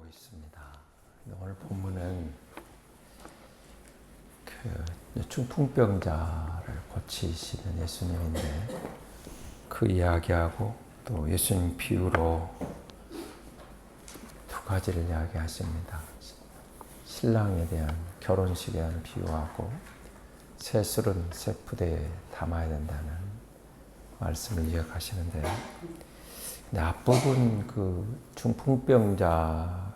있습니다. 오늘 본문은 중풍병자를 고치시는 예수님인데 그 이야기하고 또 예수님 비유로 두 가지를 이야기하십니다. 신랑에 대한 결혼식에 대한 비유하고 새 술은 새 부대에 담아야 된다는 말씀을 이어가시는데요. 근데 앞부분 그 중풍병자와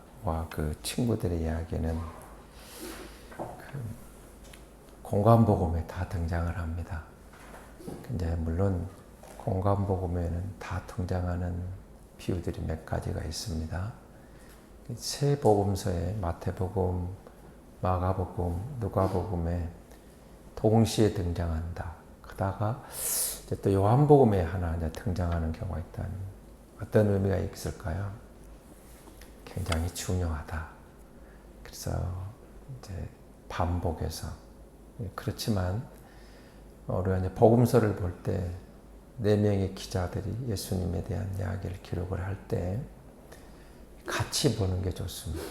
그 친구들의 이야기는 공관복음에 다 등장을 합니다. 근데 물론 공관복음에는 다 등장하는 비유들이 몇 가지가 있습니다. 세 복음서에 마태복음, 마가복음, 누가복음에 동시에 등장한다. 그러다가 또 요한복음에 하나 등장하는 경우가 있다는 어떤 의미가 있을까요? 굉장히 중요하다. 그래서 이제 반복해서 그렇지만 우리가 이제 복음서를 볼 때 네 명의 기자들이 예수님에 대한 이야기를 기록을 할 때 같이 보는 게 좋습니다.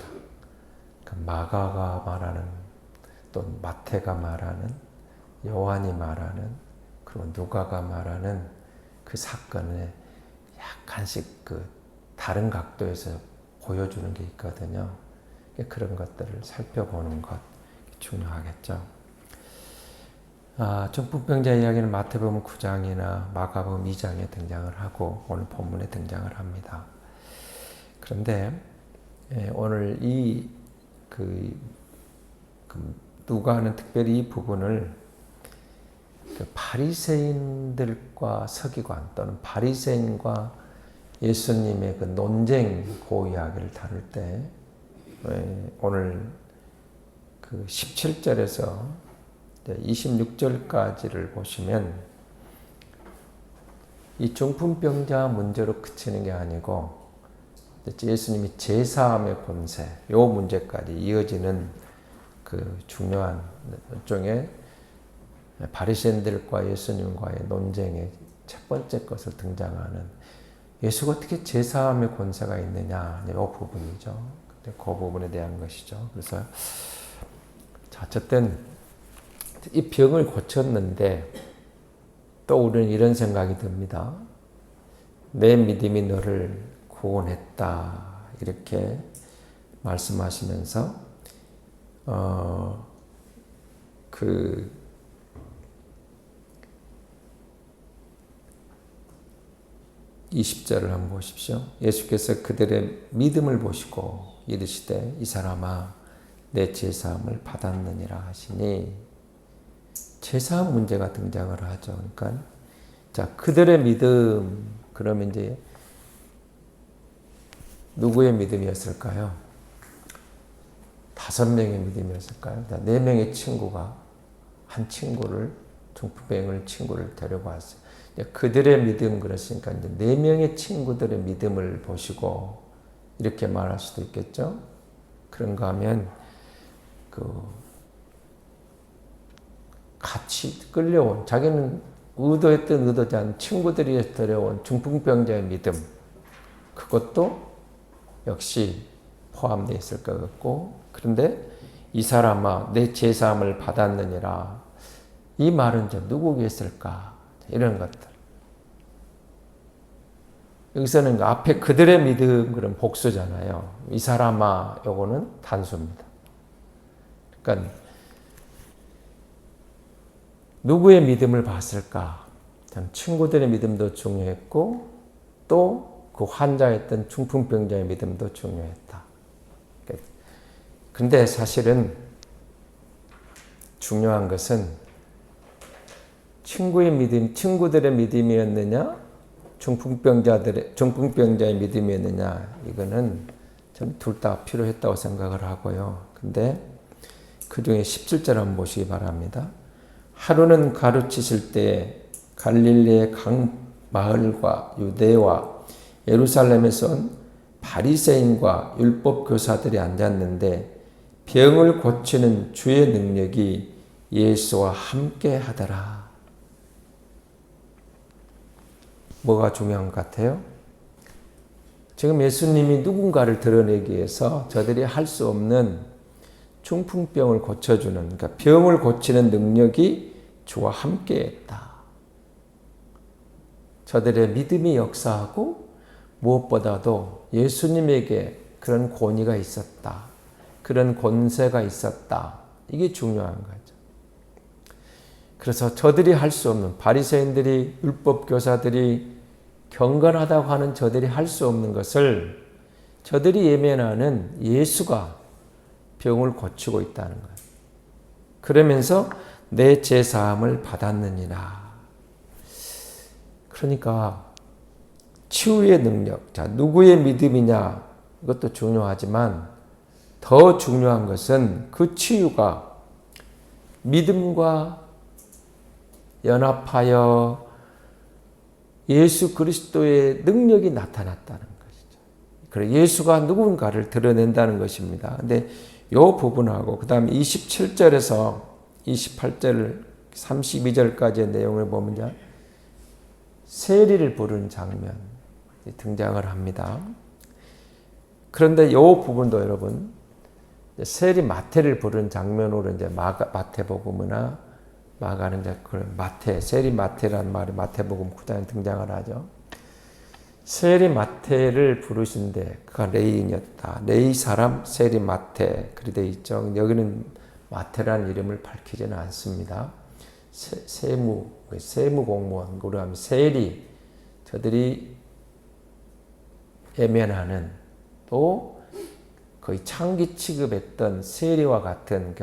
마가가 말하는 또 마태가 말하는 요한이 말하는 그리고 누가가 말하는 그 사건에 약간씩 그 다른 각도에서 보여주는 게 있거든요. 그런 것들을 살펴보는 것 중요하겠죠. 중풍병자 이야기는 마태복음 9장이나 마가복음 2장에 등장을 하고 오늘 본문에 등장을 합니다. 그런데 오늘 누가는 특별히 이 부분을 바리새인들과 서기관 또는 바리새인과 예수님의 그 논쟁 그 이야기를 다룰 때 오늘 그 17절에서 26절까지를 보시면 이 중풍병자 문제로 그치는 게 아니고 예수님이 제사함의 권세 요 문제까지 이어지는 그 중요한 일종의 바리새인들과 예수님과의 논쟁의 첫 번째 것을 등장하는 예수가 어떻게 제사함의 권세가 있느냐 이 부분이죠. 그 부분에 대한 것이죠. 그래서 어쨌든 이 병을 고쳤는데 또 우리는 이런 생각이 듭니다. 내 믿음이 너를 구원했다 이렇게 말씀하시면서 그 20절을 한번 보십시오. 예수께서 그들의 믿음을 보시고 이르시되 이 사람아 내 제사함을 받았느니라 하시니 제사함 문제가 등장을 하죠. 그러니까 자 그들의 믿음 그러면 이제 누구의 믿음이었을까요? 5명의 믿음이었을까요? 4명의 친구가 한 친구를 중풍병을 친구를 데리고 왔어요. 그들의 믿음 그랬으니까 이제 4명의 친구들의 믿음을 보시고 이렇게 말할 수도 있겠죠. 그런가 하면 같이 끌려온 자기는 의도했든 의도지 않은 친구들이 데려온 중풍병자의 믿음 그것도 역시 포함되어 있을 것 같고 그런데 이 사람아 내 제사함을 받았느니라 이 말은 누구겠을까 이런 것들 여기서는 앞에 그들의 믿음 그런 복수잖아요. 이 사람아 요거는 단수입니다. 그러니까 누구의 믿음을 봤을까? 친구들의 믿음도 중요했고 또 그 환자였던 중풍병자의 믿음도 중요했다. 근데 사실은 중요한 것은 친구들의 믿음이었느냐, 중풍병자의 믿음이었느냐, 이거는 전 둘 다 필요했다고 생각을 하고요. 근데 그 중에 17절 한번 보시기 바랍니다. 하루는 가르치실 때 갈릴리의 각 마을과 유대와 예루살렘에서 온 바리새인과 율법 교사들이 앉았는데 병을 고치는 주의 능력이 예수와 함께 하더라. 뭐가 중요한 것 같아요? 지금 예수님이 누군가를 드러내기 위해서 저들이 할 수 없는 중풍병을 고쳐주는, 그러니까 병을 고치는 능력이 주와 함께했다. 저들의 믿음이 역사하고 무엇보다도 예수님에게 그런 권위가 있었다. 그런 권세가 있었다. 이게 중요한 거죠. 그래서 저들이 할 수 없는, 바리새인들이, 율법 교사들이, 경건하다고 하는 저들이 할 수 없는 것을 저들이 예면하는 예수가 병을 고치고 있다는 거예요. 그러면서 내 죄사함을 받았느니라. 그러니까 치유의 능력, 자, 누구의 믿음이냐, 이것도 중요하지만 더 중요한 것은 그 치유가 믿음과 연합하여 예수 그리스도의 능력이 나타났다는 것이죠. 그래, 예수가 누군가를 드러낸다는 것입니다. 근데 이 부분하고 그 다음에 27절에서 28절, 32절까지의 내용을 보면 세리를 부르는 장면이 등장을 합니다. 그런데 이 부분도 여러분, 세리 마태를 부르는 장면으로 이제 마태복음이나 마가는 이제 마태, 세리 마태라는 말이 마태복음 9장에 등장을 하죠. 세리 마태를 부르신데 그가 레위인이었다. 레위 사람 세리 마태 그리 되어 있죠. 여기는 마태라는 이름을 밝히지는 않습니다. 세무 공무원, 우리가 하면 세리, 저들이 예면하는 또 거의 창기 취급했던 세리와 같은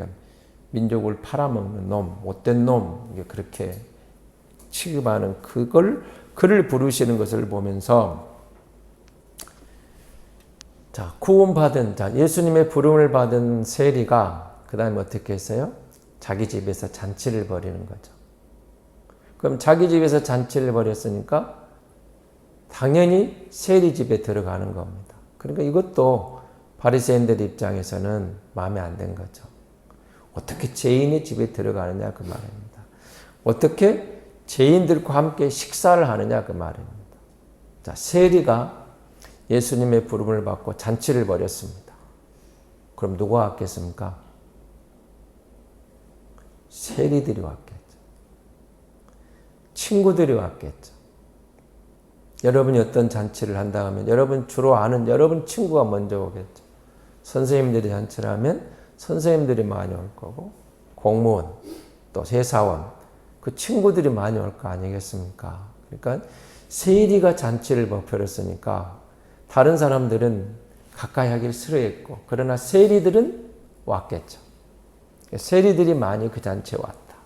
민족을 팔아먹는 놈, 못된 놈, 그렇게 취급하는 그를 부르시는 것을 보면서, 자, 구원받은, 자, 예수님의 부름을 받은 세리가 그 다음에 어떻게 했어요? 자기 집에서 잔치를 벌이는 거죠. 그럼 자기 집에서 잔치를 벌였으니까 당연히 세리 집에 들어가는 겁니다. 그러니까 이것도 바리새인들 입장에서는 마음에 안 든 거죠. 어떻게 죄인의 집에 들어가느냐 그 말입니다. 어떻게 죄인들과 함께 식사를 하느냐 그 말입니다. 자, 세리가 예수님의 부름을 받고 잔치를 벌였습니다. 그럼 누가 왔겠습니까? 세리들이 왔겠죠. 친구들이 왔겠죠. 여러분이 어떤 잔치를 한다 하면 여러분 주로 아는 여러분 친구가 먼저 오겠죠. 선생님들이 잔치를 하면 선생님들이 많이 올 거고, 공무원, 또 회사원, 그 친구들이 많이 올 거 아니겠습니까? 그러니까 세리가 잔치를 벌였으니까 다른 사람들은 가까이 하기를 싫어했고, 그러나 세리들은 왔겠죠. 세리들이 많이 그 잔치에 왔다.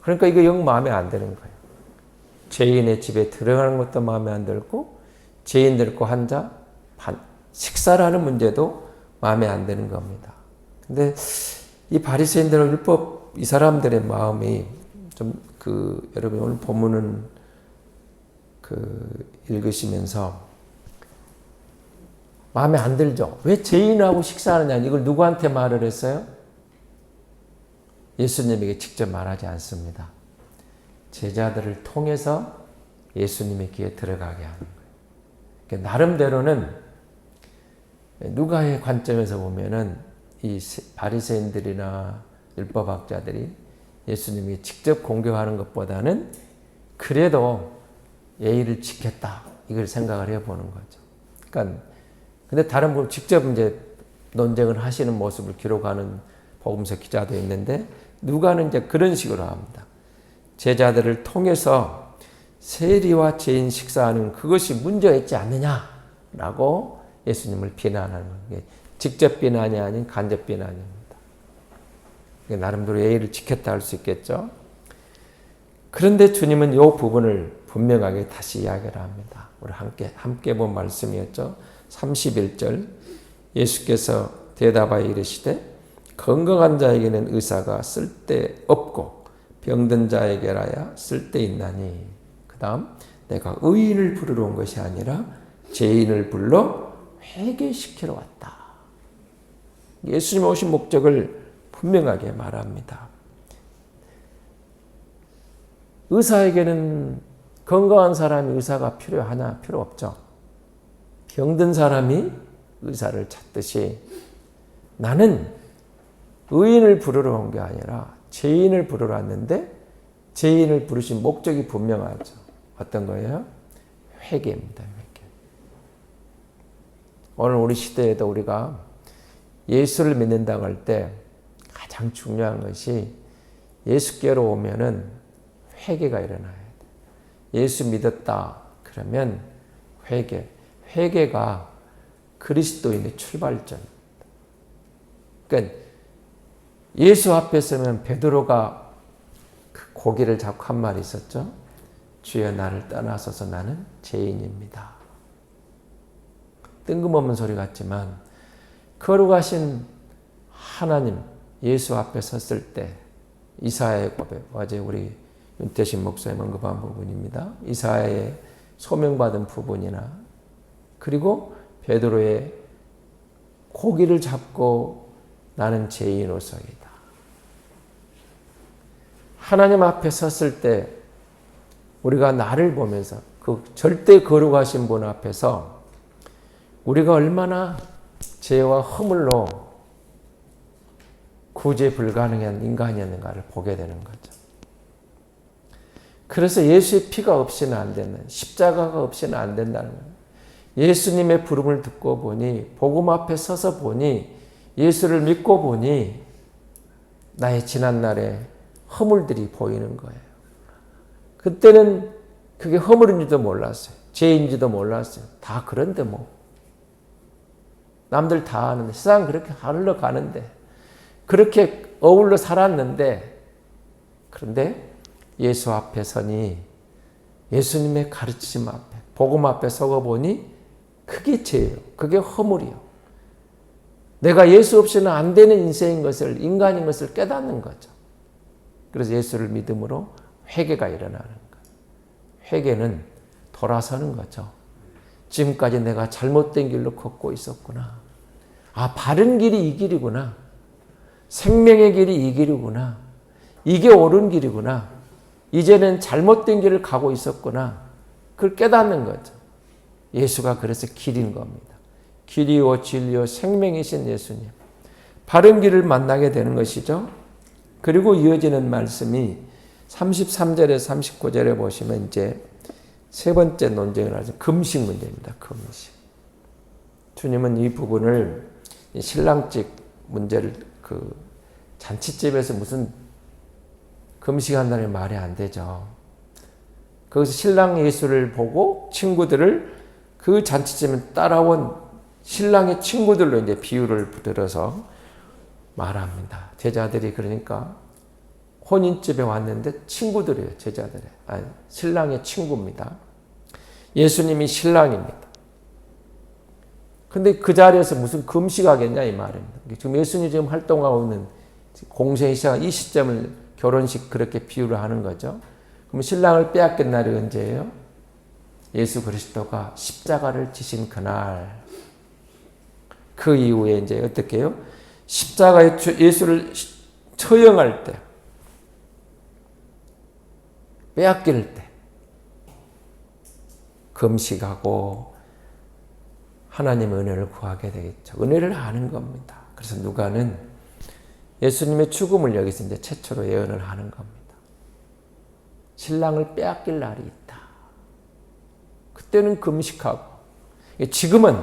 그러니까 이거 영 마음에 안 드는 거예요. 죄인의 집에 들어가는 것도 마음에 안 들고, 죄인들과 앉아 식사를 하는 문제도 마음에 안 드는 겁니다. 근데 이 바리새인들은 율법, 이 사람들의 마음이 좀 여러분 오늘 본문은 읽으시면서 마음에 안 들죠? 왜 죄인하고 식사하느냐? 이걸 누구한테 말을 했어요? 예수님에게 직접 말하지 않습니다. 제자들을 통해서 예수님의 귀에 들어가게 하는 거예요. 그러니까 나름대로는 누가의 관점에서 보면은 이 바리새인들이나 율법학자들이 예수님이 직접 공격하는 것보다는 그래도 예의를 지켰다 이걸 생각을 해보는 거죠. 그러니까 근데 다른 분 직접 이제 논쟁을 하시는 모습을 기록하는 복음서 기자도 있는데 누가는 이제 그런 식으로 합니다. 제자들을 통해서 세리와 죄인 식사하는 그것이 문제가 있지 않느냐라고 예수님을 비난하는 거예요. 직접 비난이 아닌 간접 비난입니다. 나름대로 예의를 지켰다 할 수 있겠죠. 그런데 주님은 이 부분을 분명하게 다시 이야기를 합니다. 우리 함께 본 말씀이었죠. 31절 예수께서 대답하여 이르시되 건강한 자에게는 의사가 쓸데없고 병든 자에게라야 쓸데있나니. 그 다음 내가 의인을 부르러 온 것이 아니라 죄인을 불러 회개시키러 왔다. 예수님 오신 목적을 분명하게 말합니다. 의사에게는 건강한 사람이 의사가 필요하나? 필요 없죠. 병든 사람이 의사를 찾듯이 나는 의인을 부르러 온 게 아니라 죄인을 부르러 왔는데 죄인을 부르신 목적이 분명하죠. 어떤 거예요? 회개입니다. 회개. 오늘 우리 시대에도 우리가 예수를 믿는다고 할 때 가장 중요한 것이 예수께로 오면은 회개가 일어나야 돼. 예수 믿었다 그러면 회개. 회개가 그리스도인의 출발점입니다. 그러니까 예수 앞에 서면 베드로가 그 고개를 잡고 한 말이 있었죠. 주여 나를 떠나소서 나는 죄인입니다. 뜬금없는 소리 같지만 거룩하신 하나님 예수 앞에 섰을 때 이사야의 고백, 어제 우리 윤태신 목사님 언급한 부분입니다. 이사야의 소명받은 부분이나 그리고 베드로의 고기를 잡고 나는 죄인으로서이다. 하나님 앞에 섰을 때 우리가 나를 보면서 그 절대 거룩하신 분 앞에서 우리가 얼마나 죄와 허물로 구제 불가능한 인간이었는가를 보게 되는 거죠. 그래서 예수의 피가 없이는 안 되는, 십자가가 없이는 안 된다는 거예요. 예수님의 부름을 듣고 보니, 복음 앞에 서서 보니, 예수를 믿고 보니 나의 지난날의 허물들이 보이는 거예요. 그때는 그게 허물인지도 몰랐어요. 죄인지도 몰랐어요. 다 그런데 뭐. 남들 다 아는데, 세상 그렇게 흘러가는데, 그렇게 어울러 살았는데, 그런데 예수 앞에 서니, 예수님의 가르치심 앞에, 복음 앞에 서고 보니, 그게 죄예요. 그게 허물이요. 내가 예수 없이는 안 되는 인생인 것을, 인간인 것을 깨닫는 거죠. 그래서 예수를 믿음으로 회개가 일어나는 거예요. 회개는 돌아서는 거죠. 지금까지 내가 잘못된 길로 걷고 있었구나. 아, 바른 길이 이 길이구나. 생명의 길이 이 길이구나. 이게 옳은 길이구나. 이제는 잘못된 길을 가고 있었구나. 그걸 깨닫는 거죠. 예수가 그래서 길인 겁니다. 길이요 진리요 생명이신 예수님. 바른 길을 만나게 되는 것이죠. 그리고 이어지는 말씀이 33절에서 39절에 보시면 이제 세 번째 논쟁을 하죠. 금식 문제입니다. 금식. 주님은 이 부분을 신랑집 문제를 그 잔치집에서 무슨 금식한다는 말이 안 되죠. 거기서 신랑 예수를 보고 친구들을 그 잔치집에 따라온 신랑의 친구들로 이제 비유를 들어서 말합니다. 제자들이 그러니까 혼인집에 왔는데 친구들이에요. 제자들이. 아니, 신랑의 친구입니다. 예수님이 신랑입니다. 근데 그 자리에서 무슨 금식하겠냐 이 말입니다. 지금 예수님이 지금 활동하고 있는 공생의 시작 이 시점을 결혼식 그렇게 비유를 하는 거죠. 그럼 신랑을 빼앗긴 날이 언제예요? 예수 그리스도가 십자가를 지신 그날. 그 이후에 이제 어떻게 해요? 십자가에 예수를 처형할 때, 빼앗길 때, 금식하고 하나님의 은혜를 구하게 되겠죠. 은혜를 아는 겁니다. 그래서 누가는 예수님의 죽음을 여기서 이제 최초로 예언을 하는 겁니다. 신랑을 빼앗길 날이 있다. 그때는 금식하고, 지금은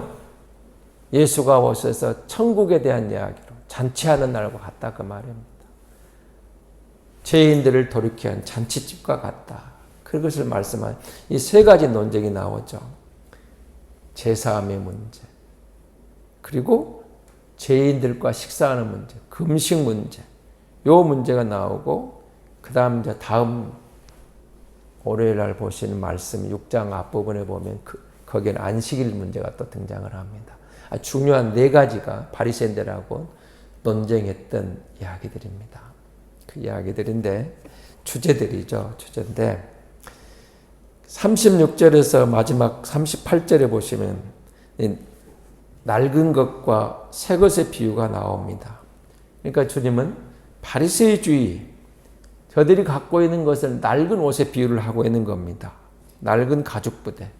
예수가 오셔서 천국에 대한 이야기로 잔치하는 날과 같다 그 말입니다. 죄인들을 돌이켜 한 잔치집과 같다. 그것을 말씀한 이 세 가지 논쟁이 나오죠. 제사함의 문제, 그리고 죄인들과 식사하는 문제, 금식 문제, 요 문제가 나오고 그 다음 이제 다음 월요일 날 보시는 말씀 6장 앞부분에 보면 거기에는 안식일 문제가 또 등장을 합니다. 중요한 네 가지가 바리새인들하고 논쟁했던 이야기들입니다. 그 이야기들인데 주제들이죠. 주제인데 36절에서 마지막 38절에 보시면 낡은 것과 새 것의 비유가 나옵니다. 그러니까 주님은 바리새이주의, 저들이 갖고 있는 것을 낡은 옷에 비유를 하고 있는 겁니다. 낡은 가죽 부대.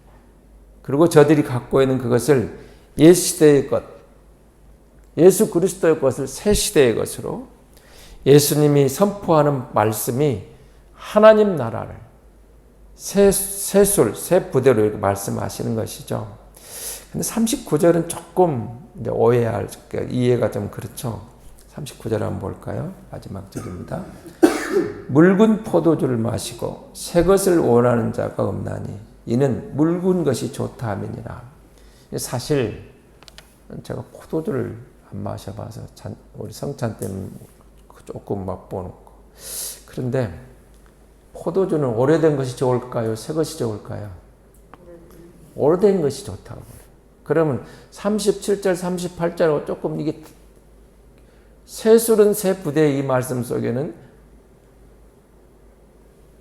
그리고 저들이 갖고 있는 그것을 옛 시대의 것, 예수 그리스도의 것을 새 시대의 것으로 예수님이 선포하는 말씀이 하나님 나라를 새 부대로 이렇게 말씀하시는 것이죠. 근데 39절은 조금 오해할, 이해가 좀 그렇죠. 39절 한번 볼까요? 마지막 절입니다. 묽은 포도주를 마시고 새 것을 원하는 자가 없나니 이는 묽은 것이 좋다 함이니라. 사실 제가 포도주를 안 마셔봐서 우리 성찬 때는 조금 맛보는 거. 그런데 포도주는 오래된 것이 좋을까요? 새 것이 좋을까요? 오래된 것이 좋다고 그래요. 그러면 37절, 38절하고 조금 이게 새 술은 새 부대의 이 말씀 속에는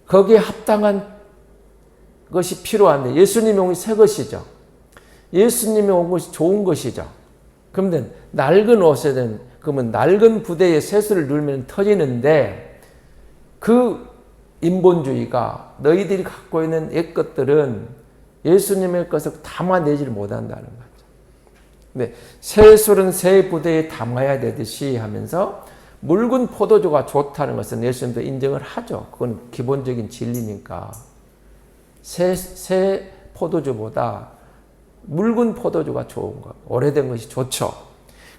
거기에 합당한 것이 필요한데 예수님이 온 것이 새 것이죠. 예수님이 온 것이 좋은 것이죠. 그러면 낡은 옷에 그러면 낡은 부대에 새 술을 넣으면 터지는데 그 인본주의가 너희들이 갖고 있는 옛 것들은 예수님의 것을 담아내지를 못한다는 거죠. 근데 새 술은 새 부대에 담아야 되듯이 하면서 묽은 포도주가 좋다는 것은 예수님도 인정을 하죠. 그건 기본적인 진리니까. 새 포도주보다 묽은 포도주가 좋은 것, 오래된 것이 좋죠.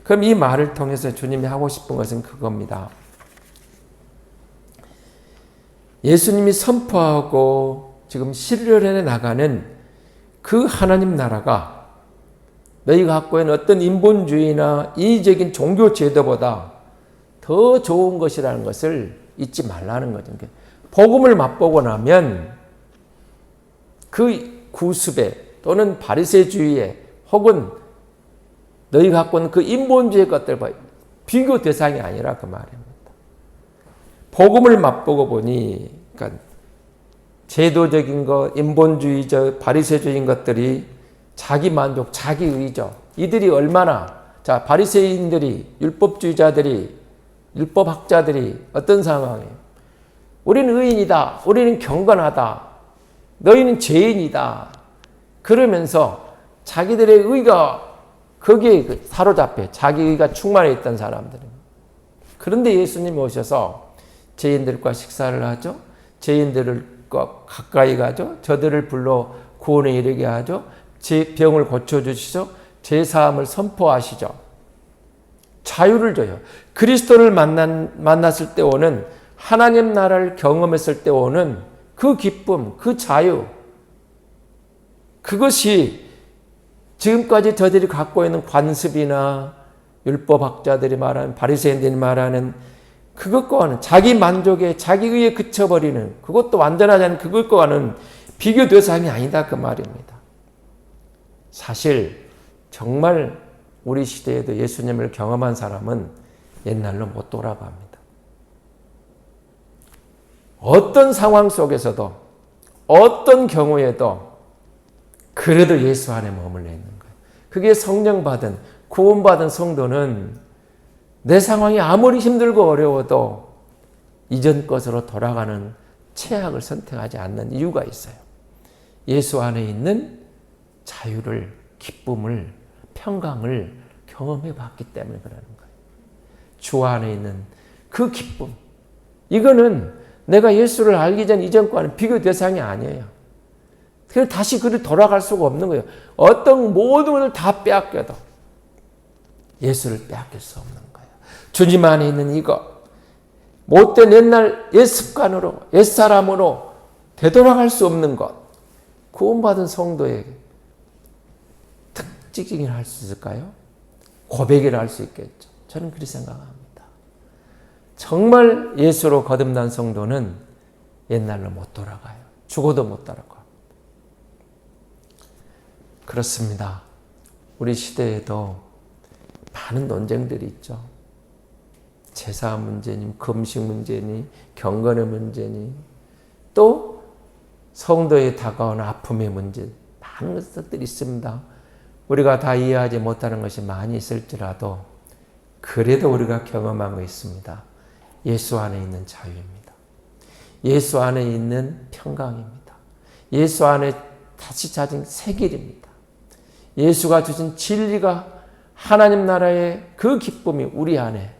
그럼 이 말을 통해서 주님이 하고 싶은 것은 그겁니다. 예수님이 선포하고 지금 실현해 나가는 그 하나님 나라가 너희가 갖고 있는 어떤 인본주의나 인위적인 종교 제도보다 더 좋은 것이라는 것을 잊지 말라는 거죠. 복음을 맛보고 나면 그 구습에 또는 바리새주의에 혹은 너희가 갖고 있는 그 인본주의 것들과 비교 대상이 아니라 그 말입니다. 복음을 맛보고 보니 그러니까 제도적인 것, 인본주의적, 바리새주의인 것들이 자기 만족, 자기 의죠. 이들이 얼마나 바리새인들이 율법주의자들이 율법학자들이 어떤 상황이에요? 우리는 의인이다. 우리는 경건하다. 너희는 죄인이다. 그러면서 자기들의 의가 거기에 사로잡혀 자기 의가 충만해 있던 사람들입니다. 그런데 예수님이 오셔서 죄인들과 식사를 하죠. 죄인들과 가까이 가죠. 저들을 불러 구원에 이르게 하죠. 제 병을 고쳐주시죠. 제사함을 선포하시죠. 자유를 줘요. 그리스도를 만났을 때 오는 하나님 나라를 경험했을 때 오는 그 기쁨, 그 자유, 그것이 지금까지 저들이 갖고 있는 관습이나 율법학자들이 말하는 바리새인들이 말하는 그것과는 자기 만족에 자기 의에 그쳐버리는 그것도 완전하지 않은 그것과는 비교 대상이 아니다 그 말입니다. 사실 정말 우리 시대에도 예수님을 경험한 사람은 옛날로 못 돌아갑니다. 어떤 상황 속에서도 어떤 경우에도 그래도 예수 안에 머물러 있는 거예요. 그게 성령받은 구원받은 성도는 내 상황이 아무리 힘들고 어려워도 이전 것으로 돌아가는 최악을 선택하지 않는 이유가 있어요. 예수 안에 있는 자유를, 기쁨을, 평강을 경험해 봤기 때문에 그러는 거예요. 주 안에 있는 그 기쁨. 이거는 내가 예수를 알기 전 이전과는 비교 대상이 아니에요. 그래서 다시 그를 돌아갈 수가 없는 거예요. 어떤 모든 것을 다 빼앗겨도 예수를 빼앗길 수 없는 거예요. 주님 안에 있는 이거. 못된 옛날 옛 습관으로, 옛 사람으로 되돌아갈 수 없는 것. 구원받은 성도에게 특징을 할 수 있을까요? 고백을 할 수 있겠죠. 저는 그렇게 생각합니다. 정말 예수로 거듭난 성도는 옛날로 못 돌아가요. 죽어도 못 돌아가요. 그렇습니다. 우리 시대에도 많은 논쟁들이 있죠. 제사 문제니, 금식 문제니, 경건의 문제니, 또 성도에 다가오는 아픔의 문제, 많은 것들이 있습니다. 우리가 다 이해하지 못하는 것이 많이 있을지라도 그래도 우리가 경험한 거 있습니다. 예수 안에 있는 자유입니다. 예수 안에 있는 평강입니다. 예수 안에 다시 찾은 새 길입니다. 예수가 주신 진리가 하나님 나라의 그 기쁨이 우리 안에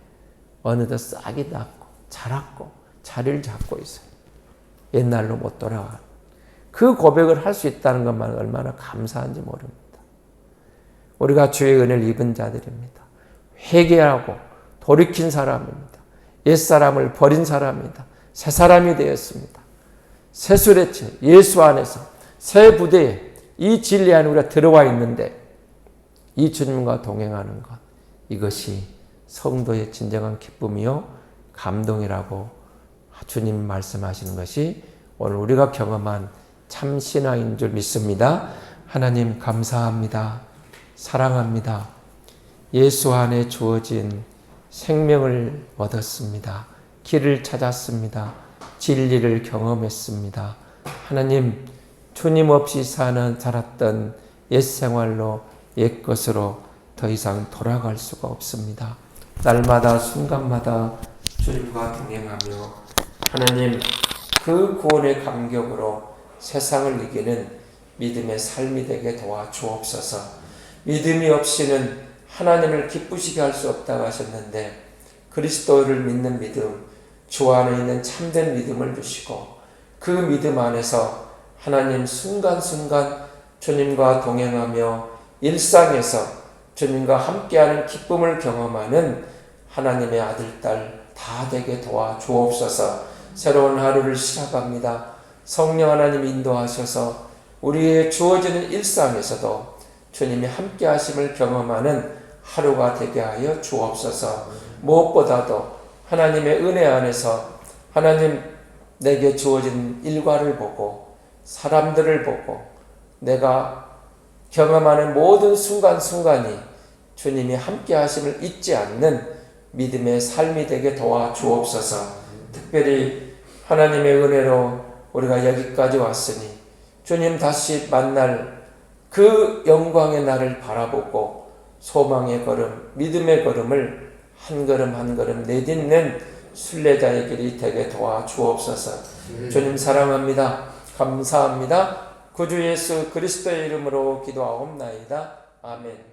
어느덧 싹이 났고 자랐고 자리를 잡고 있어요. 옛날로 못 돌아가. 그 고백을 할 수 있다는 것만 얼마나 감사한지 모릅니다. 우리가 주의 은혜를 입은 자들입니다. 회개하고 돌이킨 사람입니다. 옛사람을 버린 사람입니다. 새 사람이 되었습니다. 새 수레체 예수 안에서 새 부대에 이 진리 안에 우리가 들어와 있는데 이 주님과 동행하는 것, 이것이 성도의 진정한 기쁨이요 감동이라고 주님 말씀하시는 것이 오늘 우리가 경험한 참 신앙인 줄 믿습니다. 하나님 감사합니다. 사랑합니다. 예수 안에 주어진 생명을 얻었습니다. 길을 찾았습니다. 진리를 경험했습니다. 하나님, 주님 없이 살았던 옛 생활로 옛 것으로 더 이상 돌아갈 수가 없습니다. 날마다 순간마다 주님과 동행하며 하나님 그 구원의 감격으로 세상을 이기는 믿음의 삶이 되게 도와주옵소서. 믿음이 없이는 하나님을 기쁘시게 할 수 없다고 하셨는데 그리스도를 믿는 믿음, 주 안에 있는 참된 믿음을 주시고 그 믿음 안에서 하나님 순간순간 주님과 동행하며 일상에서 주님과 함께하는 기쁨을 경험하는 하나님의 아들, 딸 다 되게 도와주옵소서. 새로운 하루를 시작합니다. 성령 하나님 인도하셔서 우리의 주어지는 일상에서도 주님이 함께 하심을 경험하는 하루가 되게 하여 주옵소서. 무엇보다도 하나님의 은혜 안에서 하나님 내게 주어진 일과를 보고 사람들을 보고 내가 경험하는 모든 순간순간이 주님이 함께 하심을 잊지 않는 믿음의 삶이 되게 도와주옵소서. 특별히 하나님의 은혜로 우리가 여기까지 왔으니 주님 다시 만날 그 영광의 날을 바라보고 소망의 걸음, 믿음의 걸음을 한 걸음 한 걸음 내딛는 순례자의 길이 되게 도와주옵소서. 주님 사랑합니다. 감사합니다. 구주 예수 그리스도의 이름으로 기도하옵나이다. 아멘.